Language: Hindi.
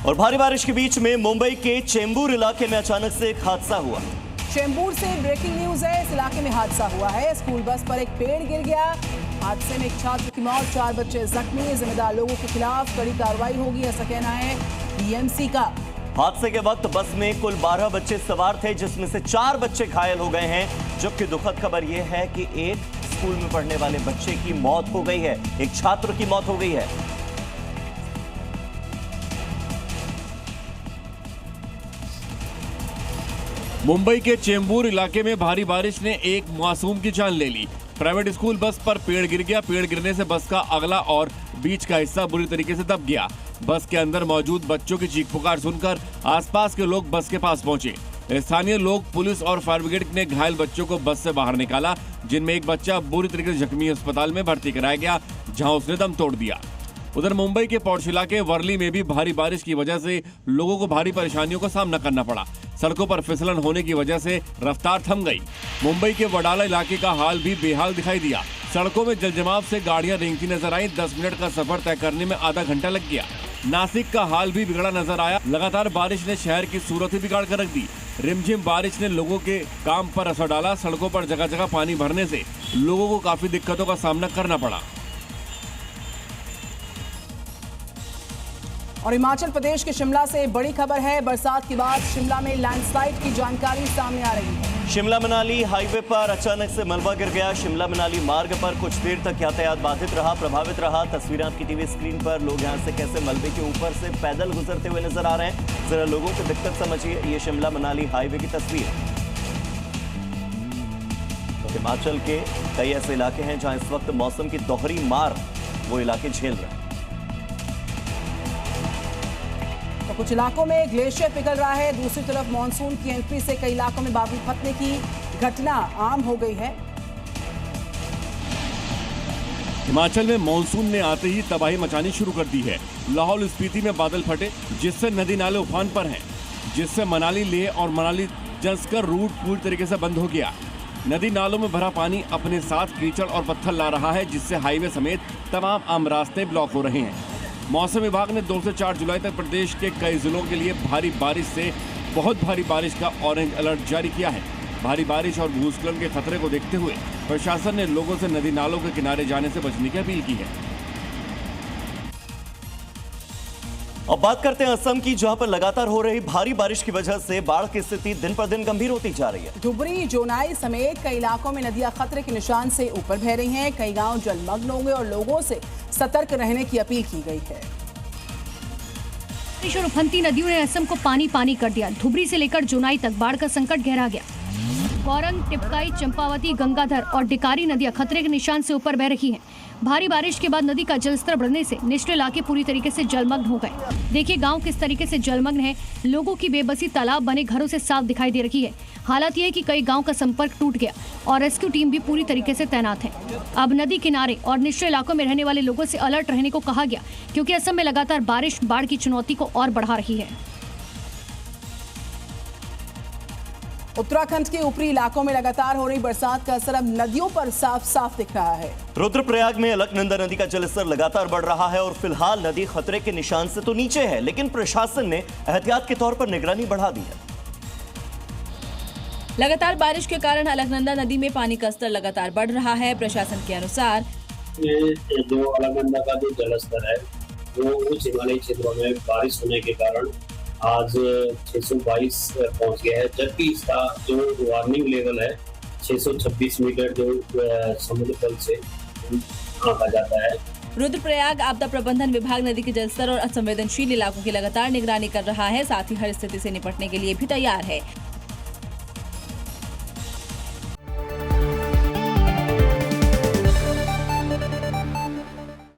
और भारी बारिश के बीच में मुंबई के चेंबूर इलाके में अचानक से एक हादसा हुआ। चेंबूर से ब्रेकिंग न्यूज है। इस इलाके में हादसा हुआ है। स्कूल बस पर एक पेड़ गिर गया। हादसे में एक छात्र की मौत, 4 बच्चे जख्मी। जिम्मेदार लोगों के खिलाफ कड़ी कार्रवाई होगी, ऐसा कहना है बीएमसी का। हादसे के वक्त बस में कुल 12 बच्चे सवार थे, जिसमें से 4 बच्चे घायल हो गए हैं। जबकि दुखद खबर यह है कि एक स्कूल में पढ़ने वाले बच्चे की मौत हो गई है, एक छात्र की मौत हो गई है। मुंबई के चेंबूर इलाके में भारी बारिश ने एक मासूम की जान ले ली। प्राइवेट स्कूल बस पर पेड़ गिर गया। पेड़ गिरने से बस का अगला और बीच का हिस्सा बुरी तरीके से दब गया। बस के अंदर मौजूद बच्चों की चीख पुकार सुनकर आसपास के लोग बस के पास पहुंचे। स्थानीय लोग, पुलिस और फायर ब्रिगेड ने घायल बच्चों को बस से बाहर निकाला, जिनमें एक बच्चा बुरी तरीके से जख्मी अस्पताल में भर्ती कराया गया, जहां उसने दम तोड़ दिया। उधर मुंबई के पॉश इलाके वर्ली में भी भारी बारिश की वजह से लोगों को भारी परेशानियों का सामना करना पड़ा। सड़कों पर फिसलन होने की वजह से रफ्तार थम गई। मुंबई के वडाला इलाके का हाल भी बेहाल दिखाई दिया। सड़कों में जलजमाव से गाड़ियां रेंगती नजर आई। 10 मिनट का सफर तय करने में आधा घंटा लग गया। नासिक का हाल भी बिगड़ा नजर आया। लगातार बारिश ने शहर की सूरत ही बिगाड़ कर रख दी। रिमझिम बारिश ने लोगों के काम पर असर डाला। सड़कों पर जगह जगह पानी भरने से लोगों को काफी दिक्कतों का सामना करना पड़ा। और हिमाचल प्रदेश के शिमला से बड़ी खबर है। बरसात के बाद शिमला में लैंडस्लाइड की जानकारी सामने आ रही है। शिमला मनाली हाईवे पर अचानक से मलबा गिर गया। शिमला मनाली मार्ग पर कुछ देर तक यातायात बाधित रहा, प्रभावित रहा। तस्वीरें आपकी टीवी स्क्रीन पर। लोग यहां से कैसे मलबे के ऊपर से पैदल गुजरते हुए नजर आ रहे हैं, जरा लोगों की दिक्कत समझिए। ये शिमला मनाली हाईवे की तस्वीर। हिमाचल के कई ऐसे इलाके हैं जहां इस वक्त मौसम की दोहरी मार वो इलाके झेल रहे हैं। तो कुछ इलाकों में ग्लेशियर पिघल रहा है। दूसरी तरफ मानसून की एंट्री से कई इलाकों में बादल फटने की घटना आम हो गई है। हिमाचल में मानसून ने आते ही तबाही मचानी शुरू कर दी है। लाहौल स्पीति में बादल फटे, जिससे नदी नाले उफान पर हैं, जिससे मनाली लेह और मनाली जंस्कर रूट पूरी तरीके से बंद हो गया। नदी नालों में भरा पानी अपने साथ कीचड़ और पत्थर ला रहा है, जिससे हाईवे समेत तमाम आम रास्ते ब्लॉक हो रहे हैं। मौसम विभाग ने 2 से 4 जुलाई तक प्रदेश के कई जिलों के लिए भारी बारिश से बहुत भारी बारिश का ऑरेंज अलर्ट जारी किया है। भारी बारिश और भूस्खलन के खतरे को देखते हुए प्रशासन ने लोगों से नदी नालों के किनारे जाने से बचने की अपील की है। अब बात करते हैं असम की, जहां पर लगातार हो रही भारी बारिश की वजह से बाढ़ की स्थिति दिन पर दिन गंभीर होती जा रही है। धुबरी, जोनाई समेत कई इलाकों में नदियां खतरे के निशान से ऊपर बह रही हैं। कई गांव जलमग्न होंगे और लोगों से सतर्क रहने की अपील की गई है। बारिश और उफनती नदियों ने असम को पानी पानी कर दिया। धुबरी से लेकर जोनाई तक बाढ़ का संकट गहरा गया। गौरंग, टिपकाई, चंपावती, गंगाधर और डिकारी नदियां खतरे के निशान से ऊपर बह रही हैं। भारी बारिश के बाद नदी का जलस्तर बढ़ने से निचले इलाके पूरी तरीके से जलमग्न हो गए। देखिए गांव किस तरीके से जलमग्न है। लोगों की बेबसी तालाब बने घरों से साफ दिखाई दे रही है। हालात यह है कि कई गांव का संपर्क टूट गया और रेस्क्यू टीम भी पूरी तरीके से तैनात है। अब नदी किनारे और निचले इलाकों में रहने वाले लोगों से अलर्ट रहने को कहा गया, क्योंकि असम में लगातार बारिश बाढ़ की चुनौती को और बढ़ा रही है। उत्तराखंड के ऊपरी इलाकों में लगातार हो रही बरसात का असर अब नदियों पर साफ साफ दिख रहा है। रुद्रप्रयाग में अलकनंदा नदी का जलस्तर लगातार बढ़ रहा है और फिलहाल नदी खतरे के निशान से तो नीचे है, लेकिन प्रशासन ने एहतियात के तौर पर निगरानी बढ़ा दी है। लगातार बारिश के कारण अलकनंदा नदी में पानी का स्तर लगातार बढ़ रहा है। प्रशासन के अनुसार जो अलकनंदा का जो जलस्तर है वो उच्च हिमालयी क्षेत्रों में बारिश होने के कारण आज 622 पहुंच गया है, जबकि इसका जो वार्निंग लेवल है 626 मीटर जो समुद्र तल से आंका जाता है। रुद्रप्रयाग आपदा प्रबंधन विभाग नदी के जलस्तर और असंवेदनशील इलाकों की लगातार निगरानी कर रहा है, साथ ही हर स्थिति से निपटने के लिए भी तैयार है।